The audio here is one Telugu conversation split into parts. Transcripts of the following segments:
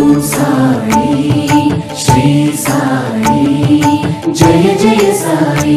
ఓం సాయి శ్రీ సాయి జయ జయ సాయి.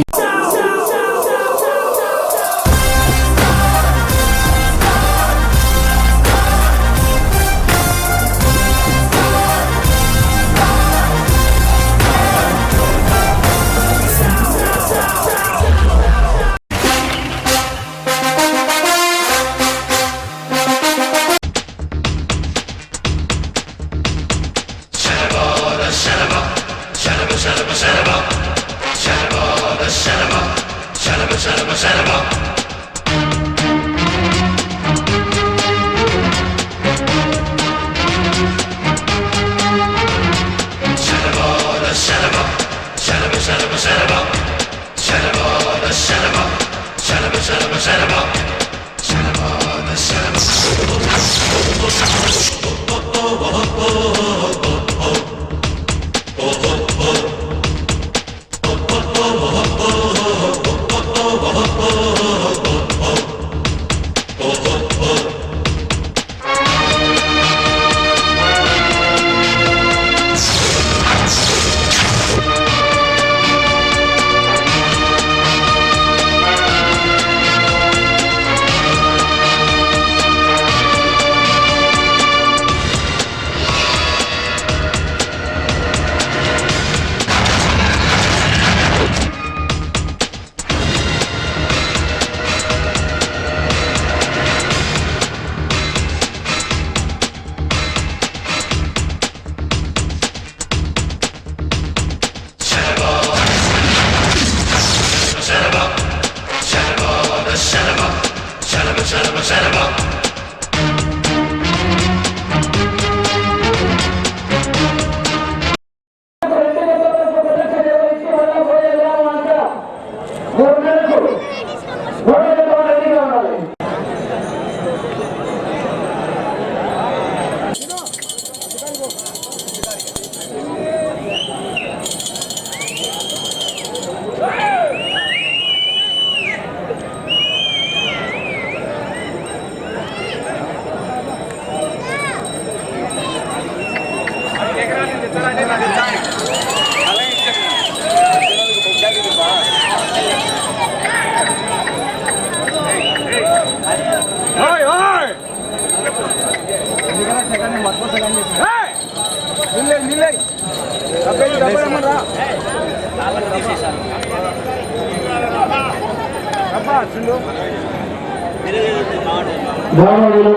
గౌరవులు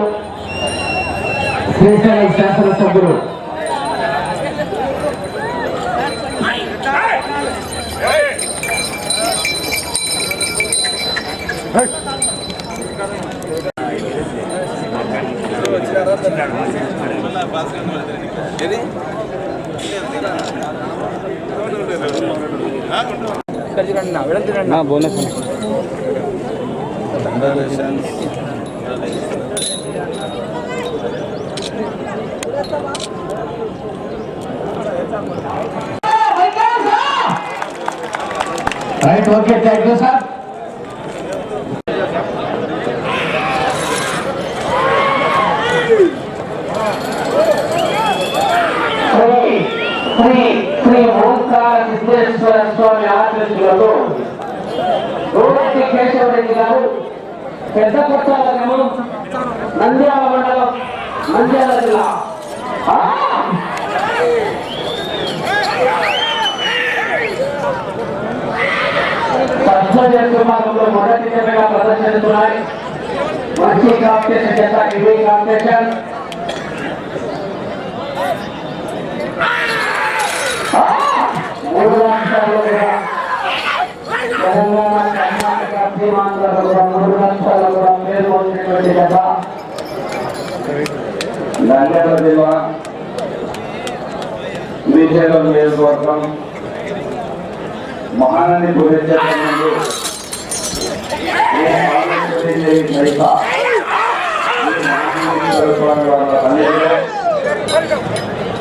శ్రీశైలం శాసనసభ్యులు బోనస్ right. Okay, thank you sir. Sri Omkara Siddheshwara Swami ఆశీస్సులతో రోడ్డి కేశవరెడ్డి గారు పెద్ద కొట్టాల గ్రామం, నంద్యాల మండలం, నంద్యాల జిల్లా. విభాగంలో మొదటి జతగా ప్రదర్శిస్తున్నాయి. మంచి కాంపిటీషన్ జత ఇవే కాంపిటీషన్. మూడు అంశాల్లో కూడా తెలంగాణ, కర్ణాటక, సీమాంధ్రలో కూడా మూడు అంశాల్లో కూడా పేర్కొన్నటువంటి జత. నంద్యాల జిల్లా శ్రీశైలం నియోజకవర్గం మహానంది పుణ్యక్షేత్రం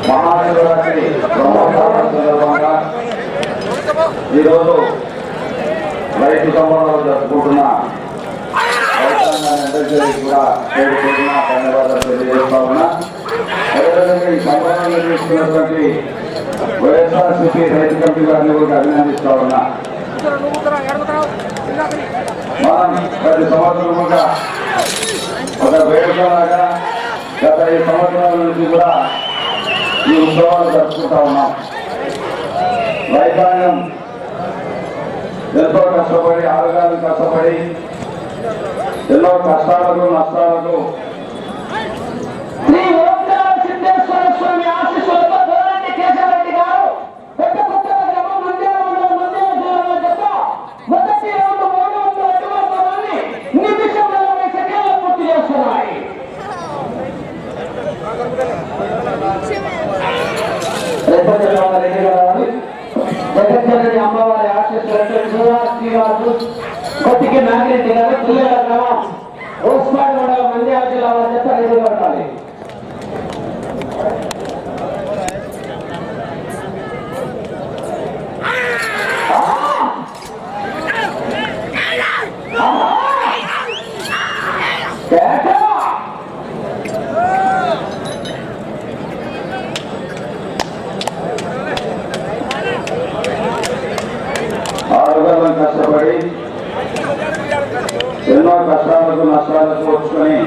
మహాశివరాత్రి బ్రహ్మోత్సవాల సందర్భంగా ఈరోజు రైతు సంబరాలు జరుపుకుంటున్న రైతాంగాన్ని అందరికీ కూడా ధన్యవాదాలు తెలియజేస్తా ఉన్నా. అదేవిధంగా ఈ సంబరాలను తీసుకున్నటువంటి వైఎస్ఆర్సీపీ రైతు కమిటీ గారిని కూడా అభినందిస్తా ఉన్నా. మనం ప్రతి సంవత్సరముగా ఒక వేడుకలాగా గత 5 సంవత్సరాల నుంచి కూడా ఈ ఉత్సవాలు జరుపుకుంటా ఉన్నాం. రైతాంగం ఎంతో కష్టపడి, ఆరోగ్యాలు కష్టపడి, ఎన్నో కష్టాలకు నష్టాలకు శ్రీ ఓంకార సిద్ధేశ్వర స్వామి ఆశీస్సులతో గోరంటి కేశవరెడ్డి గారు పెద్ద కొత్తల గ్రామం నంద్యాల జిల్లాలో జత మొదటి రౌండ్ 300 అడుగుల దూరాన్ని నిమిషం 40 సెకండ్లు పూర్తి చేస్తున్నాయి. జగజ్జనని అమ్మవారి ఆశీస్సులతో శ్రీనివాసు కొద్దికి నాగిరెడ్డి గారు పిల్లల గ్రామం ఉస్మాన్ నంద్యాల జిల్లా జత ఎదుర్కొంటాలి. ఆరోగ్యాలను కష్టపడి ఎన్నో కష్టాలకు నష్టాలకు వచ్చుకొని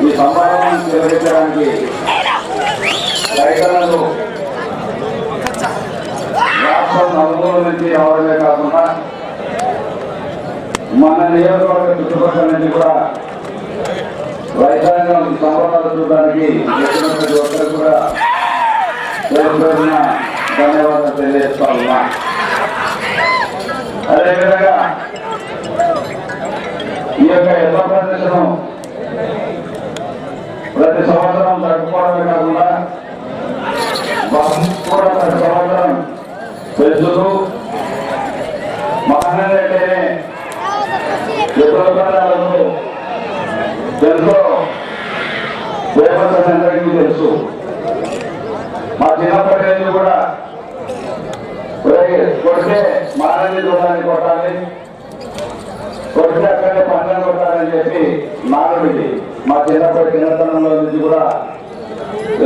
ఈ సంపాదనను చెల్లించడానికి రైతులకు రాష్ట్రం నలుగురు నుంచి రావడమే కాకుండా మన నియోజకవర్గ చుట్టుపక్కల నుంచి కూడా రైతాంగం ఈ సంబరాలు చూడడానికి వచ్చినటువంటి ఒక్కరు కూడా పేరున ధన్యవాదాలు తెలియజేస్తా ఉన్నా. అదేవిధంగా ఈ యొక్క ఎద్ద ప్రదర్శన ప్రతి సంవత్సరం జరుపుకోవడమే కాకుండా కూడా ప్రతి సంవత్సరం పెంచుతూ మహానందనే ఎదురుకాలకు ఎంతో ఫేమస్ అని అందరికీ తెలుసు. మా చిన్నప్పటి నుంచి కూడా కొడితే మహానంది చూడడానికి కొట్టాలి, కొడితే అక్కడే పండుగ కొట్టాలని చెప్పి నానుడిది మా చిన్నతనంలో నుంచి కూడా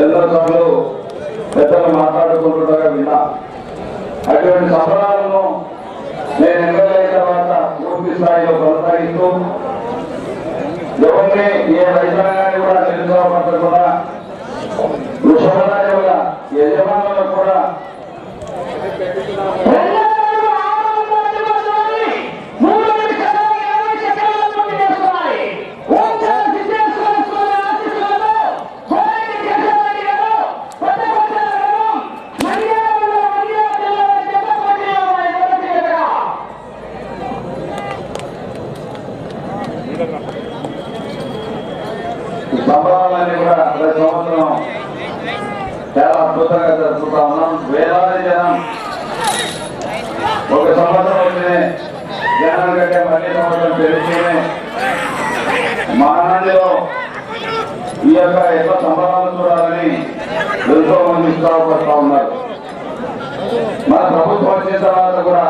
ఎన్నో సార్లు పెద్దలు మాట్లాడుకుంటుండగా విన్నా. అటువంటి సంబరాలను నేను ఎమ్మెల్యే అయిన తర్వాత పూర్తి స్థాయిలో కొనసాగిస్తూ ఎవరిని ఏ రైతాంగాన్ని కూడా నిరుత్సాహపరచకుండా వృషభరాజుల యజమానులకు కూడా సంబరాలన్నీ కూడా ప్రతి సంవత్సరం చాలా అద్భుతంగా జరుపుకుంటా ఉన్నాం. వేలాది జనం ఒక సంవత్సరం వచ్చినే జనం కంటే మళ్ళీ సంవత్సరం పెరుగుతూనే మహానందిలో ఈ యొక్క ఎన్నో సంబరాలు చూడాలని ఎంతో మంది ఉత్సాహపడతా ఉన్నారు. మన ప్రభుత్వం వచ్చిన తర్వాత కూడా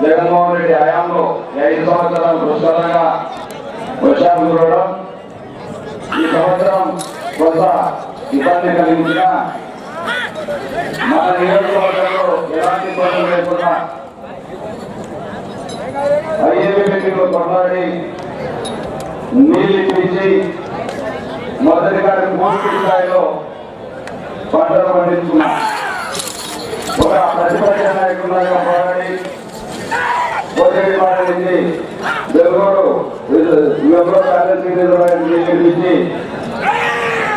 జగన్మోహన్ రెడ్డి హయాంలో 5 సంవత్సరాలు పుష్కలంగా వర్షాలు కురవడం, ఈ సంవత్సరం కొంత ఇబ్బంది కలిగించిన మన నియోజకవర్గంలో ఎలాంటి ఇబ్బందులు లేకుండా ఐఏబీలో కొట్లాడి నీళ్ళు ఇప్పించి మొదటిగా పూర్తి స్థాయిలో పంటలు పండించుకున్నా. ఒక ప్రతిపక్ష నాయకులుగా పోరాడి పోటీ పాటించి వెలుగులో కార్యదర్శి నిర్వహించి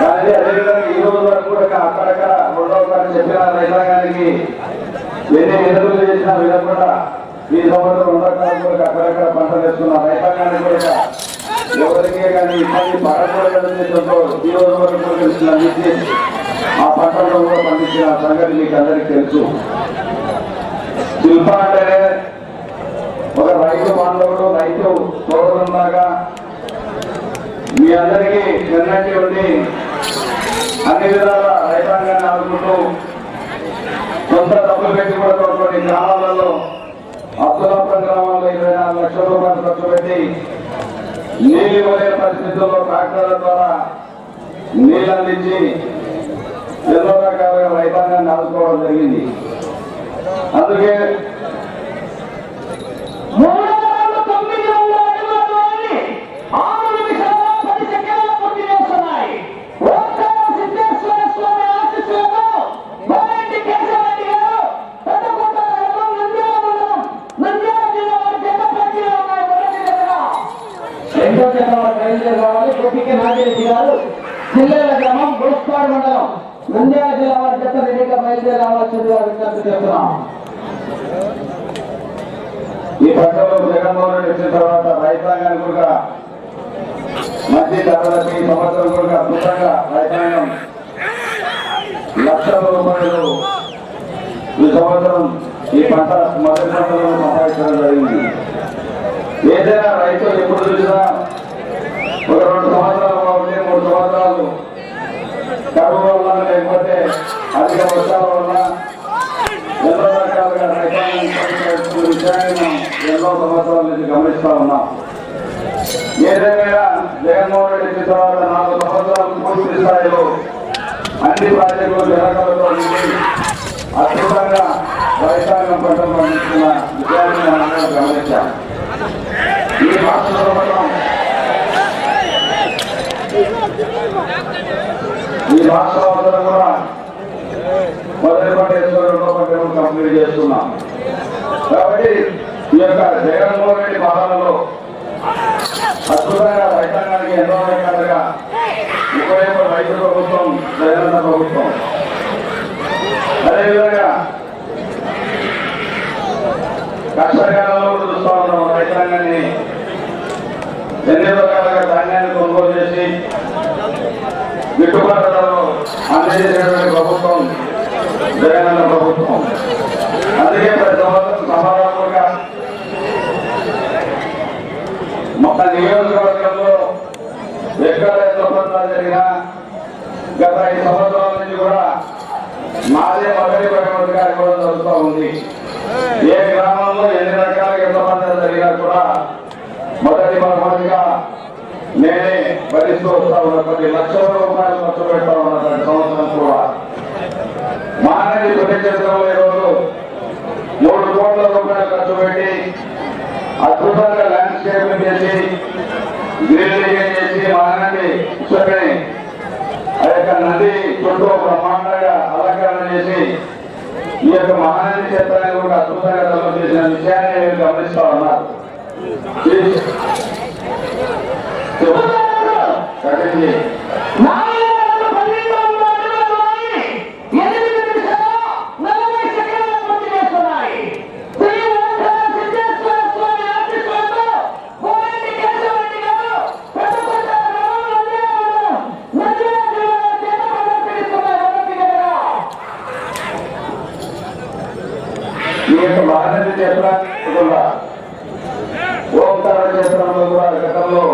దాన్ని అదేవిధంగా ఈ రోజు వరకు కూడా అక్కడక్కడ 2వ సారి చెప్పిన రైతాంగానికి ఎన్ని విధులు చేసినా విధంగా ఈ సంవత్సరం 2వ సారి కూడా అక్కడక్కడ పంటలు వేసుకున్న రైతాంగానికి కూడా ఎవరికే కానీ ఇబ్బంది పడకూడదని ఈ రోజు వరకు కూడా తెలిసిన ఆ పంటల్లో కూడా పండించిన సంగతి మీకు అందరికీ తెలుసు. శిల్ప అంటేనే ఒక రైతు బాంధవుడు, రైతు సోదరులాగా మీ అందరికీ నిన్నటి ఉండి అన్ని విధాల రైతాంగాన్ని ఆదుకుంటూ సొంత డబ్బులు పెట్టి కూడా కొన్ని గ్రామాలలో అబ్దుల్లాపురం గ్రామాల్లో 24 లక్షల రూపాయలు ఖర్చు పెట్టి నీళ్ళు ఇవ్వలేని పరిస్థితుల్లో ట్రాక్టర్ల ద్వారా నీళ్ళు అందించి ఎన్నో రకాలుగా రైతాంగాన్ని ఆదుకోవడం జరిగింది. అందుకే 309 అడుగులలోని 6 నిమిషాల 10 సెకండ్ల పూర్తి చేస్తున్నాయి. ఓంకార సిద్ధేశ్వర స్వామి ఆశీస్సులతో గోరెడ్డి కేశవరెడ్డి గారు పెద్దకోట గ్రామం నంద్యాల జిల్లా వారి జత పోటీలో ఉన్నాయి. మొదటి జతగా రెండో జత వారు బయలుదేరి రావాలి. గోపిక నాగిరెడ్డి గారు జిల్లాల గ్రామం గోస్పాడు మండలం నంద్యాల జిల్లా వారి జత రెడీగా బయలుదేరి రావాల్సిందిగా విజ్ఞప్తి చేస్తున్నాం. ఈ పంటలో జగన్మోహన్ రెడ్డి వచ్చిన తర్వాత రైతాంగానికి కూడా మంచి ధరలకి ఈ సంవత్సరం కూడా అద్భుతంగా రైతాంగం లక్షల రూపాయలు ఈ సంవత్సరం ఈ పంట మొదటి పంటలో సంపాదించడం జరిగింది. ఏదైనా రైతు ఎప్పుడు చూసినా ఒక 2 సంవత్సరాలు బాగుంటే 3 సంవత్సరాలు కరువు వల్ల లేకపోతే అధిక వర్షాల వల్ల ఎన్నో రకాలుగా రైతాంగం విషయాన్ని మనం ఎన్నో సంవత్సరాల నుంచి గమనిస్తా ఉన్నాం. ఏదేమైనా జగన్మోహన్ రెడ్డి వచ్చిన తర్వాత 4 సంవత్సరాలు పూర్తి స్థాయిలో అన్ని ప్రాజెక్టులు జనకలతో ఉండి అద్భుతంగా రైతాంగం పంటలు పండిస్తున్న విషయాన్ని మనం గమనించాం. ఈ రాష్ట్ర ప్రభుత్వం కూడా మొదటి పంట వేసుకొని 2వ పంట కంప్లీట్ చేస్తున్నాం. కాబట్టి ఈ యొక్క జగన్మోహన్ రెడ్డి పాలనలో అద్భుతంగా రైతాంగానికి ఎన్నో రకాలుగా ఉపయోగ రైతు ప్రభుత్వం జగనన్న ప్రభుత్వం. అదేవిధంగా కష్టకాలంలో చూస్తూ ఉన్నాం. రైతాంగాన్ని ఎన్ని రకాలుగా ధాన్యాన్ని కొనుగోలు చేసి గిట్టుబాటు ధరలో అందజేసేటువంటి ప్రభుత్వం జగనన్న ప్రభుత్వం. అందుకే ప్రతి సంవత్సరం సమాధానంగా మొత్తం నియోజకవర్గంలో ఎక్కడ ఎంత ఒప్పందాలు జరిగినా గత 5 సంవత్సరాల నుంచి కూడా మాదే మొదటి బహుమతి కార్యక్రమం జరుగుతూ ఉంది. ఏ గ్రామంలో ఎన్ని రకాలుగా ఎంత ఒప్పందాలు జరిగినా కూడా మొదటి బహుమతిగా నేనే భరిస్తూ వస్తా ఉన్న 10 లక్షల రూపాయలు ఖర్చు పెడతా ఉన్నా ప్రతి సంవత్సరం కూడా. మానవి పుణ్యక్షేత్రంలో ఈరోజు 3 కోట్ల రూపాయలు ఖర్చు పెట్టి అద్భుతంగా ల్యాండ్స్కేపింగ్ చేసి గ్రీనరీగా చేసి మహానది ఇసుకని ఆ యొక్క నది చుట్టూ బ్రహ్మాండంగా అలంకరణ చేసి ఈ యొక్క మహానది క్షేత్రాన్ని కూడా అద్భుతంగా డెవలప్ చేసిన విషయాన్ని మీరు గమనిస్తా ఉన్నారు. కట్టింది ఈ యొక్క మహానది క్షేత్రాన్ని కూడా ఓంకార క్షేత్రంలో కూడా గతంలో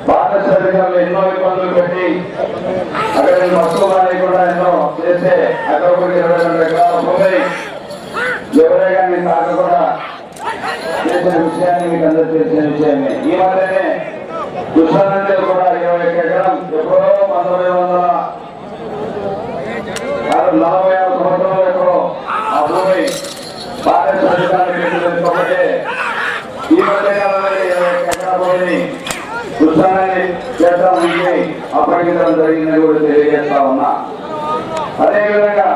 పాఠశాలలో ఎన్నో ఇబ్బందులు పెట్టి అక్కడ మక్కువని కూడా ఎన్నో చేస్తే అక్కడ కూడా 22 ఎకరాల భూమి ఎవరే కానీ తాకకుండా చేసిన విషయాన్ని మీకు అందరూ తెలిసిన విషయమే. ఈ మధ్యనే కృష్ణానందే కూడా 21 ఎకరం ఎప్పుడో 1946 సంవత్సరంలో ఎక్కడో ఆ భూమి పాఠశాల కాబట్టి ఈ మధ్య కాలంలో 21 ఎకరాల భూమిని కృష్ణానది క్షేత్రం నుంచి అప్పగించడం జరిగిందని కూడా తెలియజేస్తా ఉన్నా. అదేవిధంగా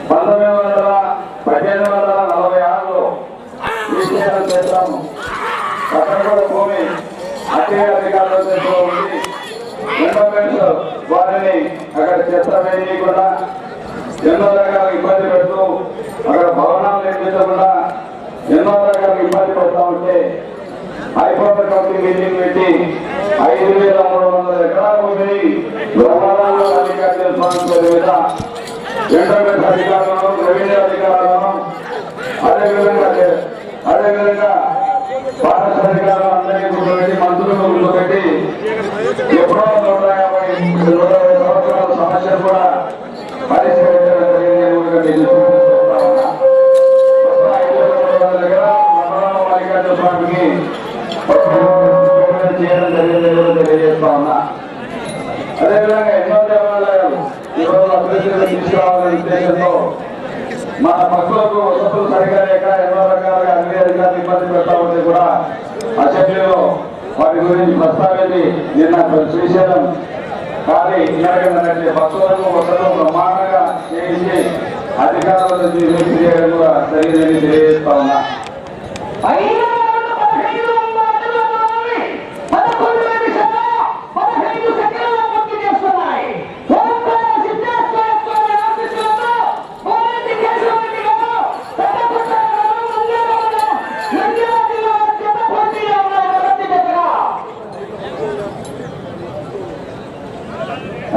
1846లో ఈ క్షేత్రం అక్కడ కూడా భూమి అదే అధికారుల చేతిలో ఉంది. ఎండోమెంట్స్ వారిని అక్కడ క్షేత్రం వేయకుండా ఎన్నో రకాల ఇబ్బంది పెడుతూ అక్కడ భవనాలు నిర్మించకుండా ఎన్నో రకాల ఇబ్బంది పెడతా ఉంటే హైకోర్టు కంపెనీ మీటింగ్ పెట్టి 5,300 ఎకరాల భూమిని గ్రామాలలో అధికారులు మీద ఎండోమెంట్స్ అధికారులను రెవెన్యూ అధికారులను అదేవిధంగా పాఠశాల అధికారులు అందరినీ కూర్చోబెట్టి మంత్రులను కూర్చోబెట్టి ఎప్పుడో 150 సంవత్సరాల సమస్యలు కూడా పరిష్కరించడం జరిగింది. స్వామికి చేయడం జరిగిందని తెలియజేస్తా ఉన్నా. అభివృద్ధిని తీసుకురావాలనే ఉద్దేశంతో మన పక్షులకు వసతులు సరిగా లేక ఎన్నో రకాలుగా అన్ని అధికారులు ఇబ్బంది పెడతా ఉంటే కూడా అసెంబ్లీలో వాటి గురించి ప్రస్తావించి నిన్న శ్రీశైలం కానీ ఇలాగే పక్షులకు వసతులు ప్రమాణంగా చేయించి అధికారులను చేయడం కూడా జరిగిందని తెలియజేస్తా ఉన్నా.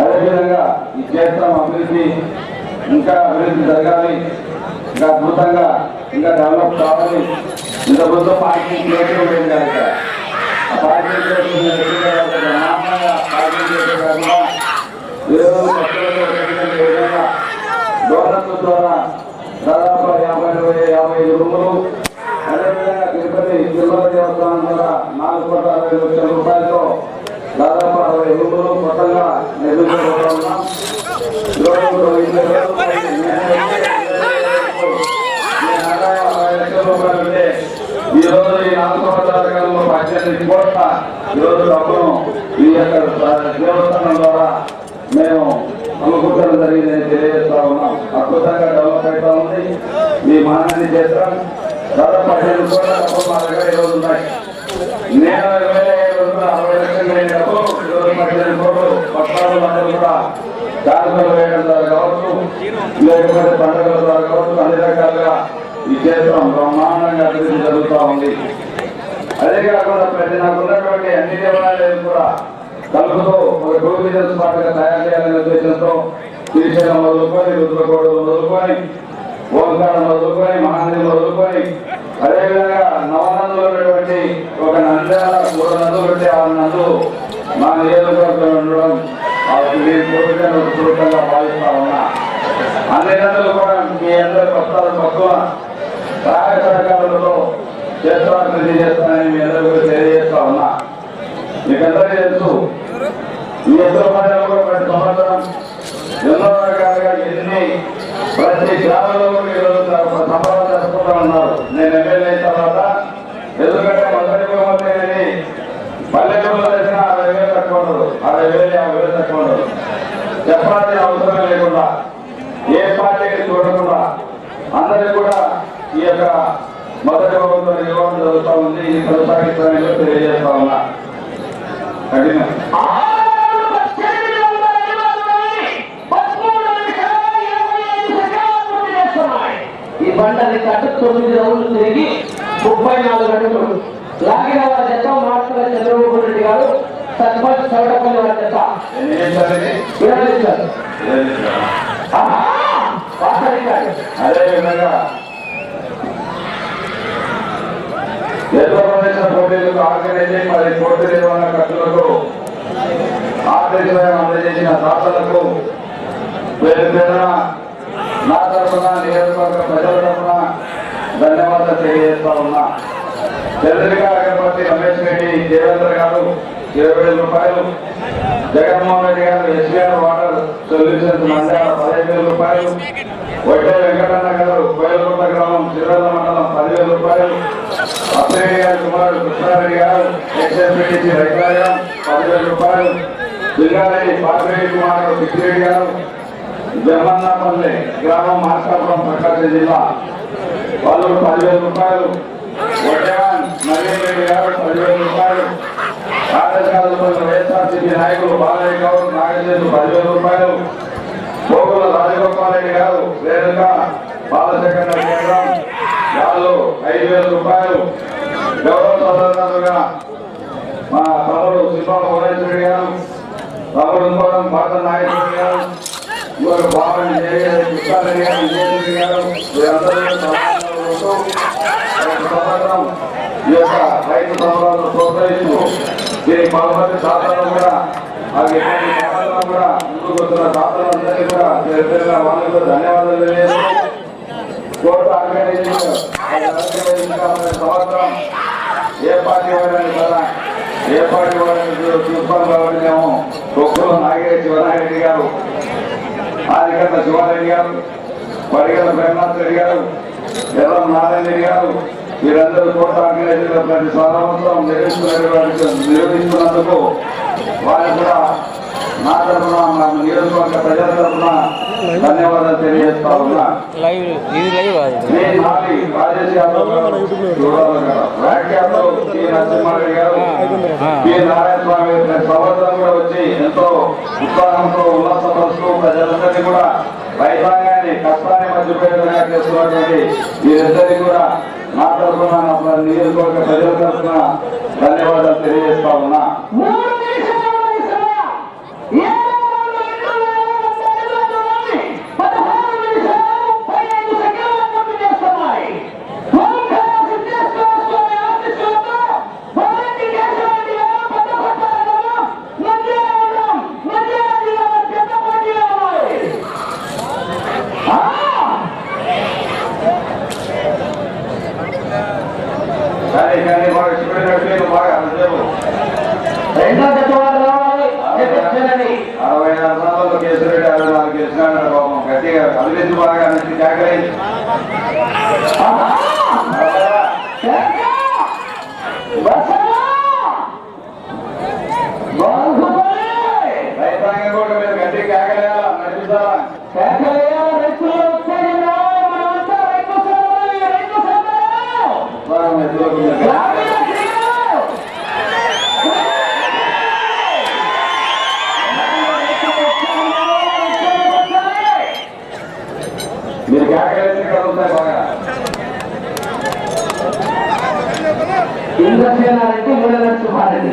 అదేవిధంగా ఈ క్షేత్రం అభివృద్ధి ఇంకా అభివృద్ధి జరగాలి, ఇంకా అద్భుతంగా ఇంకా డెవలప్ కావాలి. ఇంతకుముందు పార్కింగ్ ప్లేస్ ఉండేది కనుక ఆ పార్కింగ్ డోనర్స్ ద్వారా దాదాపు 50 రూములు, అదేవిధంగా తిరుపతి తిరుమల దేవస్థానం ద్వారా 4,60,00,000 రూపాయలతో దాదాపు 60 రూములు కొత్తగా నిర్మించబోతా ఉన్నాం. ఈ రోజు ఈ 4 సంవత్సరాల కాలంలో 18 కోట్ల ఈరోజు డబ్బును ఈ యొక్క దేవస్థానం ద్వారా మేము సమకూర్చడం జరిగిందని తెలియజేస్తా ఉన్నాం. అద్భుతంగా డెవలప్ అవుతా ఉంది ఈ మానవుని చేస్తాం. దాదాపు 15 కోట్ల డబ్బులు మా దగ్గర ఈరోజు ఉన్నాయి. నేను 60 లక్షలు లేని డబ్బులు ఈరోజు 15 కోట్లు పట్టాలు అందరూ కూడా కార్యక్రమాలు వేయడం ద్వారా కావచ్చు, లేకపోతే పండుగల ద్వారా కావచ్చు, అన్ని రకాలుగా ఈ క్షేత్రం బ్రహ్మాండంగా అభివృద్ధి జరుగుతూ ఉంది. అదే కాకుండా ప్రతి నాకు ఉన్నటువంటి అన్ని దేవాలయాలు కూడా కలుపుతూ ఒక టూరిజం స్పాట్గా తయారు చేయాలనే ఉద్దేశంతో శ్రీశైలం వదులుకొని, రుద్రకోటలు వదులుకొని, ఓంకారం వదులుకొని, మహానంది వదులుకొని, అదేవిధంగా నవనందులు ఉన్నటువంటి ఒక నంద్యాల 3 నందులు ఉంటే 6 నందులు మా నియోజకవర్గంలో ఉండడం పూర్వకంగా భావిస్తా ఉన్నా. అన్ని నందులు కూడా మీ అందరి ప్రస్తావన తక్కువ సహాయ సహకారులతో క్షేత్రాభివృద్ధి చేస్తానని మీ అందరూ కూడా తెలియజేస్తా ఉన్నా. మీకందరికీ తెలుసు ఈ ఎద్దుల పండుగ కూడా ప్రతి సంవత్సరం ఎన్నో రకాలుగా ప్రతి గ్రామంలో ఈరోజు సంబరాలు జరుపుకుంటూ ఉన్నారు. నేను ఎమ్మెల్యే అయిన తర్వాత ఎందుకంటే మొదటి బహుమతి పల్లెటూరులో వేసిన 60,000 తక్కువ ఉండదు, 60,000 50,000 తక్కువ ఉండదు. చెప్పాల్సిన అవసరమే లేకుండా ఏ పార్టీకి చూడకుండా అందరికీ కూడా ఈ యొక్క మొదటి బహుమతులు ఇవ్వడం జరుగుతూ ఉంది. ఇది కొనసాగిస్తానని తెలియజేస్తా ఉన్నా. ఈ బండని కట్టు 9 రౌండ్లు తిరిగి 34 అడుగులు లాగిన వారి జత మార్తల చంద్రబాబు రెడ్డి గారు, సర్పంచ్ చౌడపల్లి వారి జత 20 అదేవిధంగా ఎదురు ప్రదేశ పోటీలకు ఆర్గనైజ్ 10 కోట్ల నిర్వహణ ఖర్చులకు ఆర్థికమైన అందజేసిన దాతలకు పేరు పేరున నా తరఫున నియోజకవర్గ ప్రజల తరఫున ధన్యవాదాలు తెలియజేస్తా ఉన్నా. చంద్రిక అగరపతి రమేష్ రెడ్డి దేవేంద్ర గారు 20,000 రూపాయలు, జగన్మోహన్ రెడ్డి గారు SBR వాటర్ సొల్యూషన్స్ నంద్యాల 15,000 రూపాయలు, వడ్డే వెంకటన్న గారు కోయలకొండ గ్రామం సిరివెల్ల మండలం 10,000 రూపాయలు, అప్పిరెడ్డి గారి కుమారుడు కృష్ణారెడ్డి గారు XMPTC రైతాలయం 10,000 రూపాయలు, జిల్లారెడ్డి పాపిరెడ్డి కుమారుడు పిచ్చిరెడ్డి గారు జమ్మన్నపల్లి గ్రామం మార్కాపురం ప్రకాశం జిల్లా వాళ్ళు 10,000 రూపాయలు, వడ్డేవాన్ నవీన్ రెడ్డి గారు 10,000 రూపాయలు, రాజకాలంలో వైఎస్ఆర్సీపీ నాయకులు బాలయ్య గౌడ్ నాగేశ్వరు 10,000 రూపాయలు, పోగుల రాజగోపాల్ రెడ్డి గారు రేణుక బాలశేఖర్ కేంద్రం వాళ్ళు 5,000 రూపాయలు, గౌరవ సోదరులుగా మా తమ్ముడు శిల్పా భువనేశ్వరి గారు, తమ్ముడు కోరం పాత నాగేశ్వరి గారు, ఇవాళ బాబు కృష్ణారెడ్డి గారు, విజయరెడ్డి గారు సంవత్సరం ఈ యొక్క రైతు సంబరాలను ప్రోత్సహిస్తూ దీనికి పాల్పడి దాతలను కూడా కూడా ముందుకు వస్తున్న దాతలందరికీ కూడా వాళ్ళకి కూడా ధన్యవాదాలు తెలియజేస్తూ కోర్టు ఆర్గనైజేషన్ సంవత్సరం ఏ పార్టీ అయినా కదా ఏర్పాటు చూస్తాం కాబట్టి మేము కొక్కుల నాగేశ్వర శివనారెడ్డి గారు, ఆదిగడ్డ శివారెడ్డి గారు, వడిగడ్డ బ్రహ్మనాథ్ రెడ్డి గారు, ఎర్రం నారాయణ రెడ్డి గారు, వీరందరూ కోట ఆర్గనైజర్గా ప్రతి సంవత్సరం నిర్వహిస్తున్నందుకు వారికి కూడా నా తరఫున మా నియోజకవర్గ ప్రజల తరఫున ధన్యవాదాలు తెలియజేస్తా ఉన్నా. రాజేష్ యాదవ్ రాక్ యాదవ్, టి నరసింహారెడ్డి గారు, పి నారాయణ స్వామి సంవత్సరం కూడా వచ్చి ఎంతో ఉత్సాహంతో ఉల్లాసపరుస్తూ ప్రజలందరినీ కూడా రైతాంగాన్ని కష్టాన్ని మధ్యపేదగా చేస్తున్నటువంటి వీరిద్దరికీ కూడా నా తరఫున నా నియోజకవర్గ ప్రజల తరఫున ధన్యవాదాలు తెలియజేస్తా ఉన్నా. కానీ బాగా చెప్పినట్టు బాగా రెండో జత వారు రావాలి. 64 సార్లు కేసురెడ్డి 64 గెలిచినాడు బాబు. గట్టిగా అభివృద్ధి బాగా అన్నింటి జాగ్రత్త రైతాంగం కూడా మీరు గట్టి కేకలేయాలా, నడిపించాలా? మీరు కేకలేసి కలుగుతాయి బాగా. ఇంద్రసేనారెడ్డి, మూల నరసింహారెడ్డి.